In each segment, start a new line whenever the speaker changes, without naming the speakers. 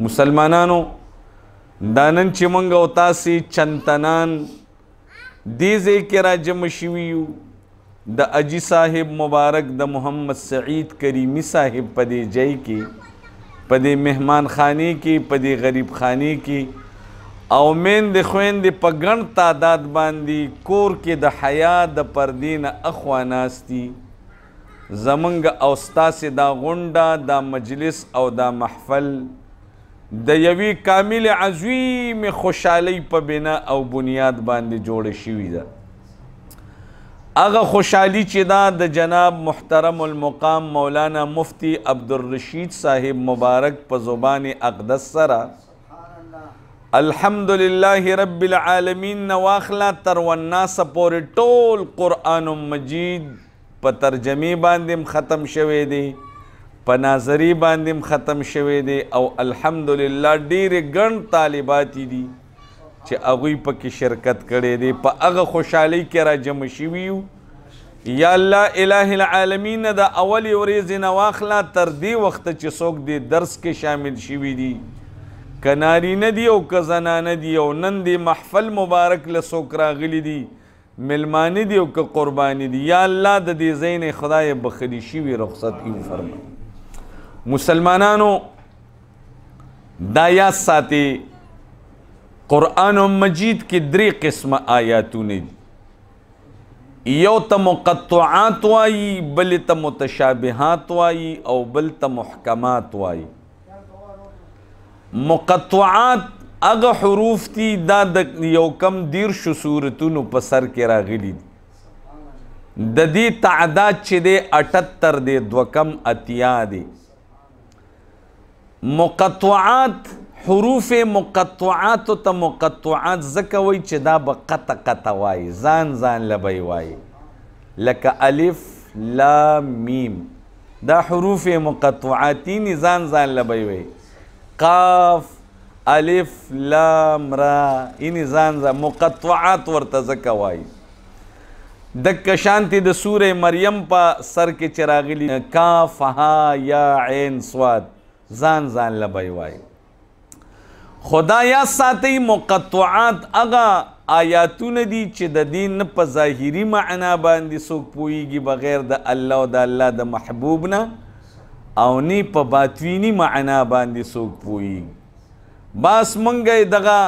مسلمانانو دا نن چې موږ او تاسې چنتنان دې ځای کې راجمع شوي یو د اجي صاحب مبارک د محمد سعید کریمي صاحب په دې ځای کې په دې مهمان خانې کې په دې غریب خانې کې او میندې خویندې په ګڼ تعداد باندې کور کې د حیا د پردې نه اخوا ناستي زمونږ او ستاسې دا غونډه دا مجلس او دا محفل د یوې کامل عظیم خوشحالۍ په بنا او بنیاد باندې جوړه شوې ده. هغه خوشحالي چې دا د جناب محترم المقام مولانا مفتی عبدالرشید صاحب مبارک په زبان اقدس سره الحمدلله رب العالمین نواخلا تر والناس پورې ټول قرآن مجید په ترجمه باندې ختم شوی دی، په ناظری باندې ختم شوی دی او الحمدلله ډېرې ګڼ طالبات دي چې هغوی پکې شرکت کړی دی. په هغه خوشحالۍ کې را جمع شوي یو. یا الله الہ العالمین د اولې ورځې نه واخله تر دې وخته چې څوک دې درس کې شامل شوي دي، که نارینه دي او که زنانه دي، او نن دې محفل مبارک له څوک راغلي دي، ملمانه دي او که قرباني دي، یا الله د دې ځای نه خدای بخلي شوي رخصت یې وفرمایي. مسلمانانو دا یاد ساتئ قرآن مجید کې درې قسمه آیاتونه دي، یو ته مقطعات وایي، بل ته متشابهات وایي او بل ته محکمات وایي. مقطعات هغه حروف دي دا د یو کم 13 سورتونو په سر کې راغلي دي، د دې تعداد چې دی 78 دی، 2 کم 80 دی. مقطعات حروف مقطعات ته مقطعات ځکه وایي چې دا به قطع قطع وایي، ځان ځان لبی وایي، لکه الف لام میم دا حروف مقطعاتینی ځان ځان لبی وایي. قاف الف لام را اینی ځان ځان مقطعات ورته ځکه وایي. دکه شانتې د سورې مریم په سر کې چې راغلي کاف ها یا عین صاد ځان ځان لبی وایي. خدا یا ساتي مقطعات هغه آیاتونه دي چې د دین نه په ظاهري معنا باندې څوک پوهیږي بغیر د الله او د الله د محبوب نه، او نه په باطینی معنا باندې څوک پوهیږي. بس مونږ دغه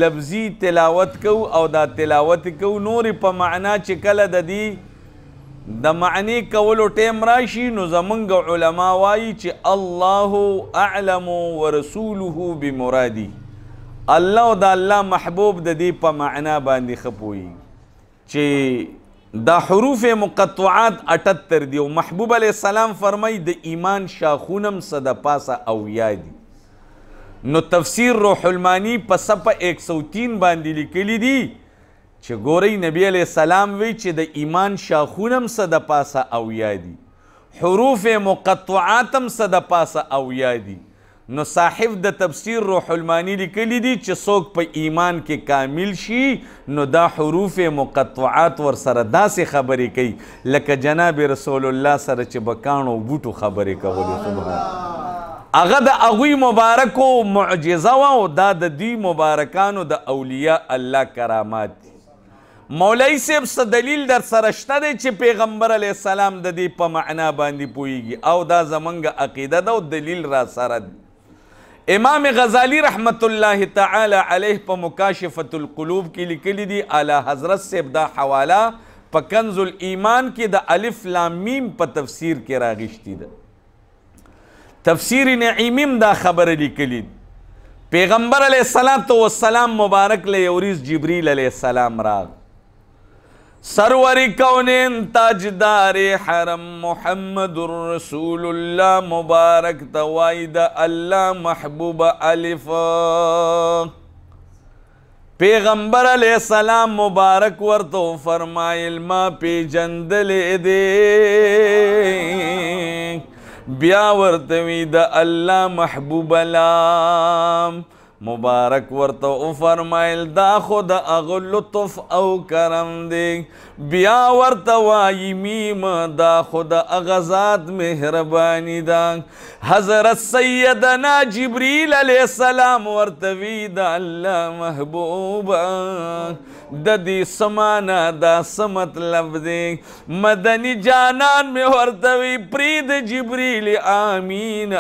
لفظي تلاوت کو او دا تلاوت کو نور په معنا چې کله د دې د معنی کولو ټیم راشي نو زمونږ علما وایي چې الله اعلم ورسوله بمرادی، الله او د الله محبوب د دې په معنا باندې ښه پوهیږي چې دا حروف مقطعات 78 دي. او محبوب علیه السلام فرمایي د ایمان شاخونم څه د پاسه اویا دي. نو تفسیر روح المانی په صفحه 103 باندې لیکلی دي چې ګورئ نبی علیہ السلام وی چې د ایمان شاخونم څه د پاسه اویا دي، حروف مقطعاتم څه د پاسه اویا دي. نو صاحب د تفسیر روح المانی لیکلی دي چې څوک په ایمان کې کامل شي نو دا حروف مقطعات ور سره داسې خبرې کوي لکه جناب رسول الله سره چې بکانو بوټو خبرې کولې. سبحان هغه د هغوی مبارکو معجزه وه او دا د دوی مبارکانو د اولیاء الله کرامات دي. مولوی صاحب څه دلیل در سره شته دی چې پیغمبر علیه السلام د دې په معنا باندې پوهیږي؟ او دا زمونږ عقیده ده او دلیل را سره دی. امام غزالی رحمت الله تعالی علیه په مکاشفة القلوب کې لیکلی دي، اعلی حضرت صاحب دا حواله په کنز الایمان کې د الف لام میم په تفسیر کې راغشتي ده. تفسیر نعیمیم دا خبر لیکلی دي. پیغمبر علیه السلام مبارک له یو ورځ جبریل علیه السلام راغ، سروری کونین تاجدار حرم محمد رسول الله مبارک توای د الله محبوب الف. پیغمبر علیہ السلام مبارک ورتو فرمایل ما پیجندل دے، بیا ورتوی د الله محبوب لام مبارک ورته او فرمایل دا خود اغه لطف او کرم دی. بیا ورته وایي میم دا خود اغه ذات مهربانی دا. حضرت سیدنا جبریل علیہ السلام ورته وی دا الله محبوبا د دې سمانا دا څه مطلب دی؟ مدنی جانان میں ورته وی پرید جبریل آمین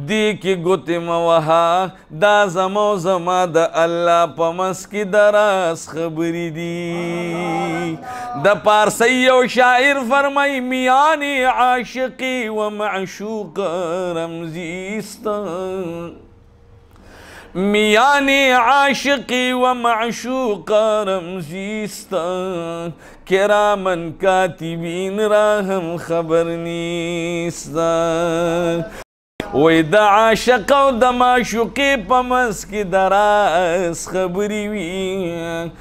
دی کی ګوتې مه وهه دا زما او زما د الله په منځ کې د راز خبرې دي. د پارسی یو شاعر فرمای میانی عاشقی و معشوق رمزیستا. میانی عاشقی و معشوق رمزیستا کرامن کاتبین را هم خبر نیستا. وی د عاشق او د معشوقې په منځ کې د راز خبرې وي.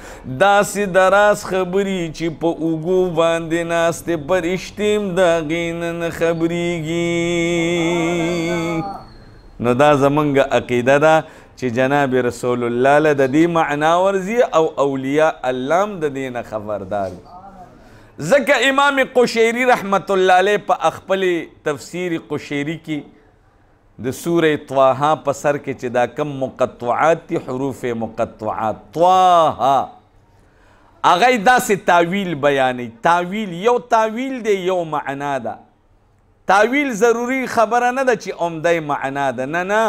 داسې د راز خبرې چې په اوږو باندې ناستې پرښتې هم د هغې نه خبرېږي. نو دا زمونږ عقیده ده چې جناب رسول الله له د دې معنا ورځي او اولیاء الله هم د دې نه خبردار. ځکه امام قشیری رحمت الله علیه په خپلې تفسیر قشیری کې د سورې طه په سر کې چې دا کم مقطعات دي حروف مقطعات طه هغه داسې تاویل بیانوي. تاویل یو تاویل دی یو معنا ده. تاویل ضروری خبره نه ده چې عمده معنا ده، نه نه،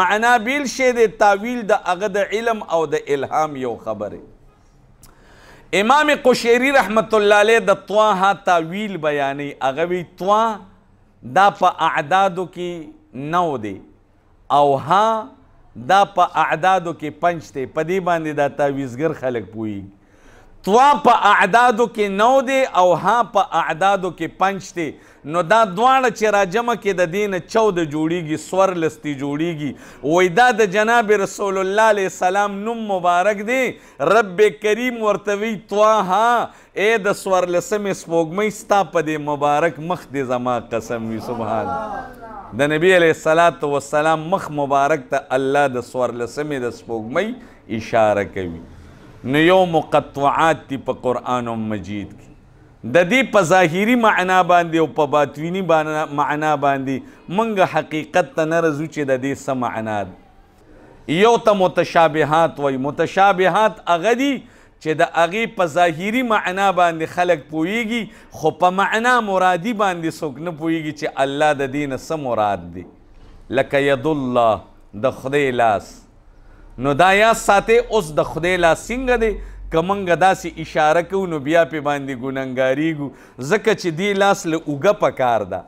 معنا بیل شی دی. تاویل د هغه د علم او د الهام یو خبره. امام قشیری رحمت الله علیه د طه تاویل بیانوي. هغه وی طه دا په اعدادو کې 9 دی او ها دا په اعدادو کې 5 دی. په دې باندې دا تعویزګر خلک پوهیږي. طوا په اعدادو کې 9 دی او ها په اعدادو کې 5 دی. نو دا دواړه چې راجمع کې د دې نه 14 جوړیږي، 14 جوړیږي. وایي دا د جناب رسول الله علیه السلام نوم مبارک دی. رب کریم ورته وی طه ای د 14مې سپوږمۍ ستا په دې مبارک مخ دې زما قسم وي. سبحان د نبی علیه الصلاة والسلام مخ مبارک ته الله د 14مې د سپوږمۍ اشاره کوي. نو یو مقطعات دي په قرآن مجید کې. د دې په ظاهري معنا باندې او په باطني معنا باندې موږ حقیقت ته نه رځو چې د دې څه معنا ده. یو ته متشابهات وایي. متشابهات هغه دي چې د هغې په ظاهري معنا باندې خلک پوهیږي خو په معنا مرادي باندې څوک نه پوهیږي چې الله د دې نه څه مراد دی. لکه ید الله د خدای لاس. نو دا یاد ساتئ اوس د خدای لاس څنګه دی. که موږ داسې اشاره کوو نو بیا پې باندې ګنهګاریږو ځکه چې دې لاس له اوږه پکار ده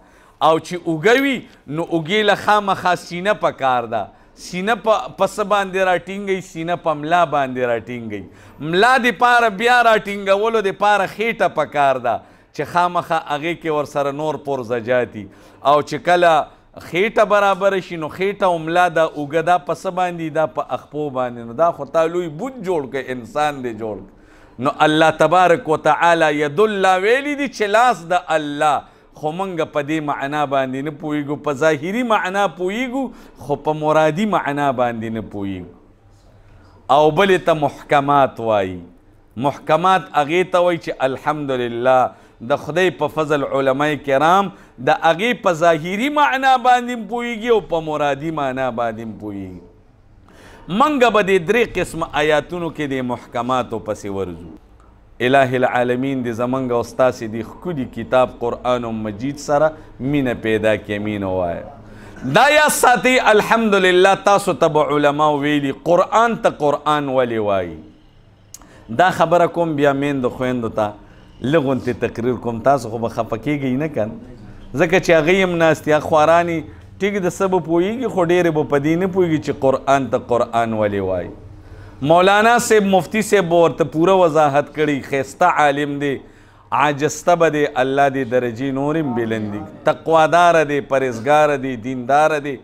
او چې اوږه وي نو اوږې له خامخا سینه پکار ده. سینه په څه باندې راټینګئ؟ سینه په ملا باندې راټینګئ. ملا دپاره بیا راټینګولو دپاره خیټه پکار ده چې خامخا هغې کې ورسره نور پرزجات دي. او چې کله خیټه برابر شي نو خیټه او ملا دا اوږه دا په څه باندې؟ دا په اخپو باندې. نو دا خو تا لوی بوت جوړ کړ، انسان دی جوړ کړ. نو الله تبارک وتعالی ید الله ویلی دی چې لاس د الله. خو موږ په دې معنا باندې نه پوهیږو. په ظاهري معنا پوهیږو خو په مرادي معنا باندې نه پوهیږو. او بلې ته محکمات وایي. محکمات هغې ته وایي چې الحمدلله د خدای په فضل علماء کرام د هغې په ظاهري معنا باندې پوهیږي او په مرادي معنا باندې پوهیږي. موږ به د 3 قسمه آیاتونو کې د محکماتو پسې ورځو. الٰه العالمین دې زمونږ او ستاسې د ښکلي کتاب قرآن مجید سره مینه پیدا کړي. مینه ووایه. دا یاد ساتئ الحمدلله تاسو ته به علماو ویلي قرآن ته قرآن ولې وایي. دا خبره کوم بیا میندو خویندو ته لږ غوندې تقریر کوم. تاسو خو به خفه کیږئ نه کنه ځکه چې هغوی هم ناست دي خوارانې ټیک د څه به پوهېږي خو ډېرې به په دې نه پوهېږي چې قرآن ته قرآن ولې وایي. مولانا صاحب مفتی صاحب به ورته پوره وضاحت کړي. ښایسته عالم دی، عاجزته به دی، الله دې درجې نور هم بلندي. تقواداره دی، پرهیزګاره دی، دینداره دی.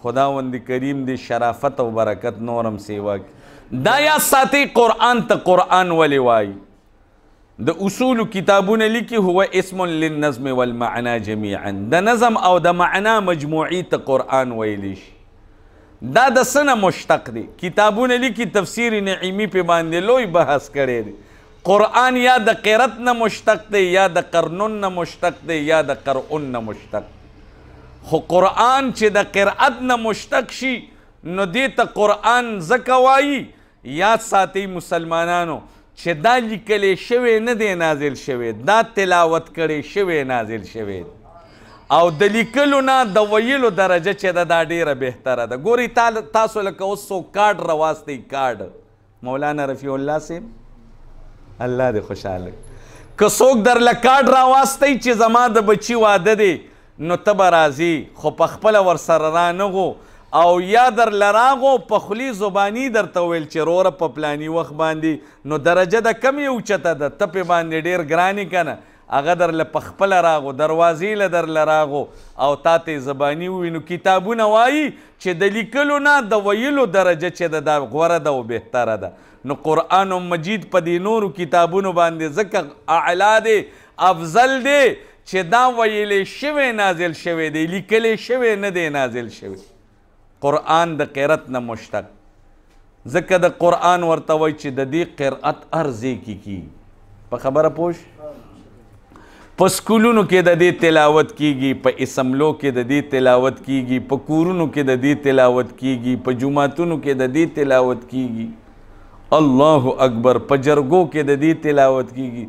خداوند کریم دې شرافت او برکت نور هم سیوا کړي. دا یاد ساتئ قرآن ته قرآن ولې وایي. د اصول کتابونه لیکي هو اسم للنظم والمعنا جميعا. د نظم او د معنا مجموعي ته قرآن ویلی شي. دا د څه نه مشتق دی؟ کتابونه لیکي تفسیر نعیمی پې باندې لوی بحث کړی دی. قرآن یا د قرت نه مشتق دی یا د قرنون نه مشتق دی یا د قرؤن نه مشتق. خو قرآن چې د قرأت نه مشتق شي نو دې ته قرآن ځکه وایي. یاد ساتئ مسلمانانو چې دا لیکلی شوی نه دی نازل شوی، دا تلاوت کړی شوی نازل شوی. او د لیکلو نه د ویلو درجه چې ده دا ډیره بهتره ده. ګورئ تاسو لکه اوس څوک کارډ راواستئ، کارډ مولانا رفیع الله صاحب الله دې خوشحاله، که څوک درله کارډ راواستئ چې زما د بچي واده دی نو ته به راځي، خو پخپله ورسره رانغو او یا درله راغو په خولي زباني درته ویل چې روره په پلاني وخت باندې، نو درجه د کمې اوچته ده، ته پې باندې ډېر ګران یې که نه. هغه درله پخپله راغو، دروازې له درله راغو او تا ته یې زباني ووي. نو کتابونه وایي چې د لیکلو نه د ویلو درجه چې ده دا غوره ده او بهتره ده. نو قرآن مجید په دې نورو کتابونو باندې ځکه اعلی دی، افضل دی چې دا ویلی شوی نازل شوی دی، لیکلی شوی نه دی نازل شوی. قرآن د قرت نه مشتق، ځکه د قرآن ورته وایي چې د دې قرأت هر ځای کې کیږي. په خبره پوه په سکولونو کې د دې تلاوت کیږي، په اسمبلو کې د دې تلاوت کیږي، په کورونو کې د دې تلاوت کیږي، په جوماتونو کې د دې تلاوت کیږي. الله اکبر. په جرګو کې د دې تلاوت کیږي.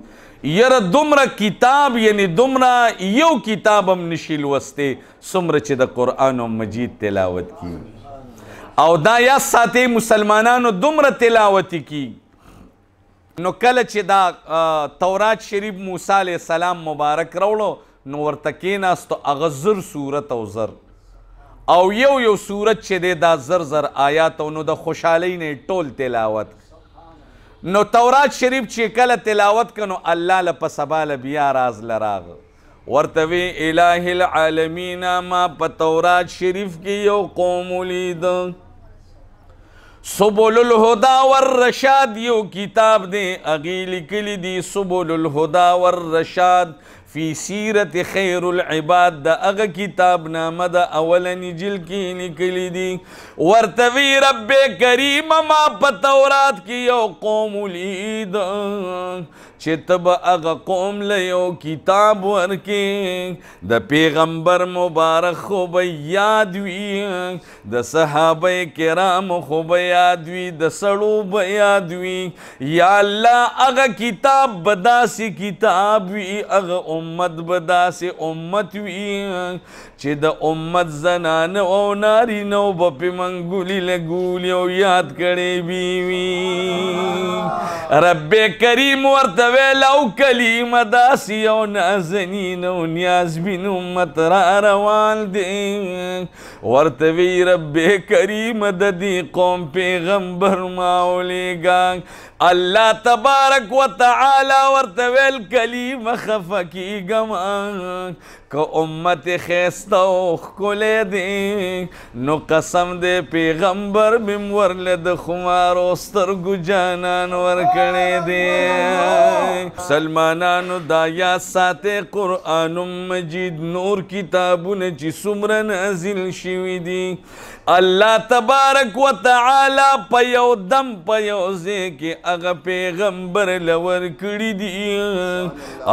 یاره دومره کتاب یعنی دومره یو کتاب هم نشي لوستی څومره چې د قرآن مجید تلاوت کیږي. او دا یا ساتئ مسلمانانو دومره تلاوت کیږي. نو کله چې دا تورات شریف موسی علیه السلام مبارک راوړو نو ورته کېناستو، هغه زر صورت او زر او یو صورت چې دی دا زر آیات او نو د خوشحالۍ نه ټول تلاوت. نو تورات شریف چې کله تلاوت کنو الله له په سبا له بیا راز لراغ ورته وی الٰه العالمین ما په تورات شریف کې یو قوم ولید، سبل الهدى والرشاد یو کتاب دی، اغی لیکلی دی سبل الهدى والرشاد فی سیرت خیر العباد، دا اغا کتاب نامه دا اولنی جل کی لیکلی دی. ورتوی رب کریم ما پا تورات کی یو قوم لید چې تب اغا قوم لیو کتاب ورکی، دا پیغمبر مبارک خوب یاد وی، دا صحابه کرام خوب یاد وی، دا سڑو بیاد وی. یا اللہ اغا کتاب بداسی کتاب وی، اغا امت بداسی امت وی چې د امت زنان او ناری نو بپی منگولی لگولی او یاد کڑی بیوی. رب کریم ورتویل او کلیم داسی او نازنین او نیاز بین امت را روان دی. ورتوی رب کریم د دی قوم پیغمبر ماولی گا. اللہ تبارک و تعالی ورتویل کلیم خفکی گمان که امت خیستو خکولے دی، نو قسم دے پیغمبر بیم ورلد خمارو سترگو جانان ورکڑے دی. سلمانانو دا یا ساتے قرآن مجید نور کتابون چی سمر نازل شوی دی. اللہ تبارک و تعالی پیو دم پیو زے کے اغا پیغمبر لور کڑی دی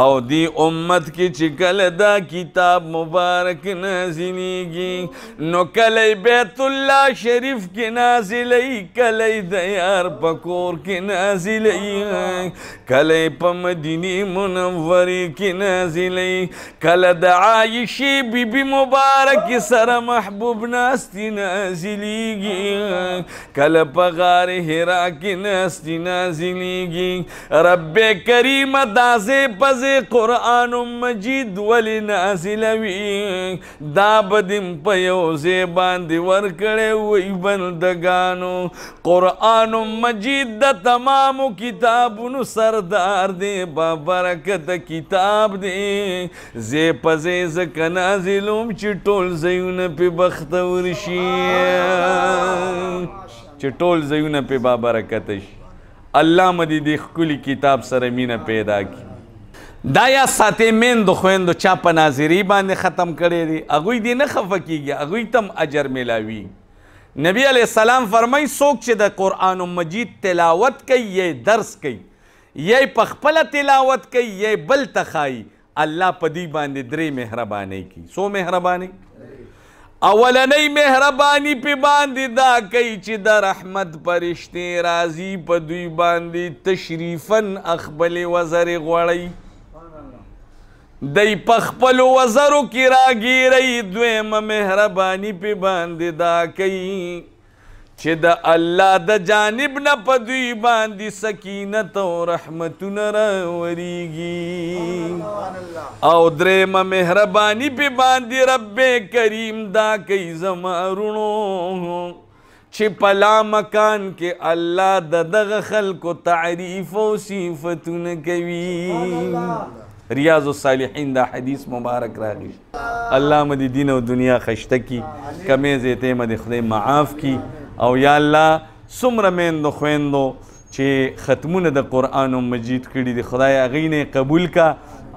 او دی امت کی چکل دا کتاب مبارک نازلیگی. نو کلی بیت اللہ شریف کی نازلی، کلی دیار پکور کی نازلی، کلی پا مدینی منوری کی نازلی، کل دا عائشی بی بی مبارک سر محبوب ناستی نازلیگی، کل پا غار حرا کی ناستی نازلیگی. رب کریم دازے پزے قرآن مجید ولی نازلوی، دا بدم پیوزے باندی ورکڑے وی بندگانو. قرآن مجید دا تمام کتابونو سردار دے، بابرکت کتاب دے. زے پزے زک نازلوم چی ٹول زیون پی بختورشی، چی ٹول زیون پی بابرکتش. اللہ مدی دیکھ کلی کتاب سر مین پیدا کی. دا یا ساتے میندو خویندو چا پا ناظری باندے ختم کرے دی، اگوی دی نخفا کی گیا، اگوی تم اجر ملاوی. نبی علیہ السلام فرمای څوک چې د قرآن مجید تلاوت کوي یا درس کوي یا په خپله تلاوت کوي یا بل ته ښایي الله په دې باندې درې مهربانۍ کوي. څو مهربانۍ؟ اولنۍ مهرباني په باندې دا کوي چې د رحمت فرشتې راځي په دوی باندې تشریفاً خپلې وزرې غوړوي، دی په خپلو وزرو کې راګیرئ. دویمه مهرباني په باندې دا کوي چې د الله د جانب نه په دوی باندې سکینت او رحمتونه راوریږي. او درېمه مهرباني په باندې رب کریم دا کوي زما وروڼو چې په لا مکان کې الله د دغه خلکو تعریف او صفتونه کوي. ریاض الصالحین دا حدیث مبارک راغی. الله مدی دین او دنیا خشته کی، کمی زیته مدی خدای معاف کی. او یا الله څومره میندو خویندو چې ختمونه د قرآن مجید کړي دي خدای هغوی نه قبول کا.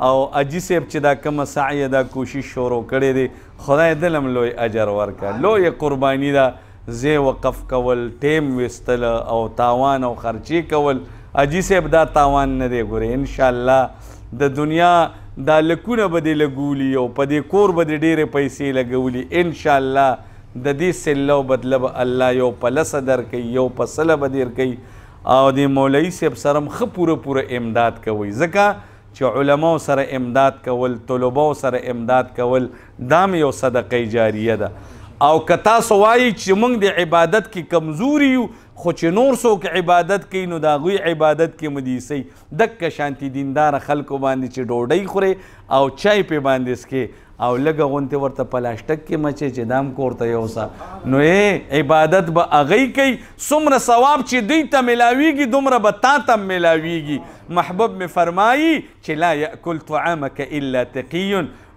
او اجي صاحب چې دا کومه سعیه دا کوشش شروع کړی دی خدای دلم لوی اجر ورکړه. لوی قربانی دا زی وقف کول، ټیم ویستل او تاوان او خرچې کول. اجي صاحب دا تاوان نه دی. ګورې انشاءالله د دنیا دا لکونه به دې لګولي او په دې کور به دې ډېرې پیسې لګولي. انشاءالله د دې سله او بدله به الله یو په لسه درکوي، یو په سله به درکوي. او د مولوي صاحب سره هم ښه پوره امداد کوئ، ځکه چې علماو سره امداد کول، طلباو سره امداد کول دا هم یو صدقه جاریه ده. او که تاسو وایي چې موږ د عبادت کې کمزوري یو خو چې نور څوک عبادت کوي نو د هغوی عبادت کې مدیسئ. دکه شانتي دینداره خلکو باندې چې ډوډۍ خورئ او چای پې باندې څکې او لږه غونتې ورته پلاسټک کې مچې چې دا هم کور ته یوسه نو عبادت به هغوی کوي. څومره ثواب چې دوی ته میلاویږي دومره به تا ته هم میلاویږي. محبوب مې فرمایي چې لا یأکل طعامک الا تقی.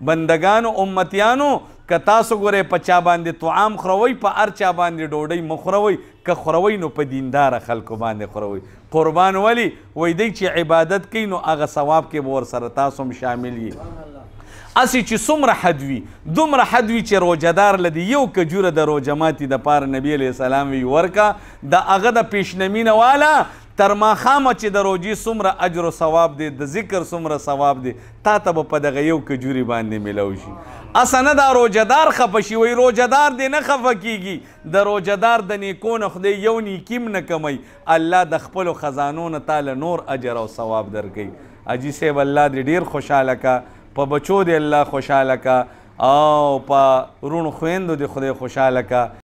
بندگانو امتیانو که تاسو ګورئ په چا باندې طعام خوروئ په هر چا باندې ډوډۍ مه خوروئ. که خوروئ نو په دینداره خلکو باندې خوروئ. قربان ولي وایي دی چې عبادت کوي نو هغه ثواب کې به ورسره تاسو هم شامل یي. اسی چې څومره حد وي دومره حد وي چې روجهدار له د یو کجوره د روجه ماتي دپاره نبي علیه السلام وی ورکه د هغه د پیشنمینه واله تر ماښامه چې د روجې څومره اجر و ثواب دی، د ذکر څومره ثواب دی، تا ته به په دغه یو کجوري باندې میلو شي. اصه نه دا روجهدار خفه شي، وایي روجهدار دی نه خفه کیږي. د روجهدار د نیکو نه خدای یو نیکیم نه کمی، الله د خپلو خزانو نه تاله نور اجر او ثواب درکوي. اجي صاحب الله دې ډېر خوشحاله که، په بچو دې الله خوشحاله که او په وروڼو خویندو دې خدای خوشحاله که.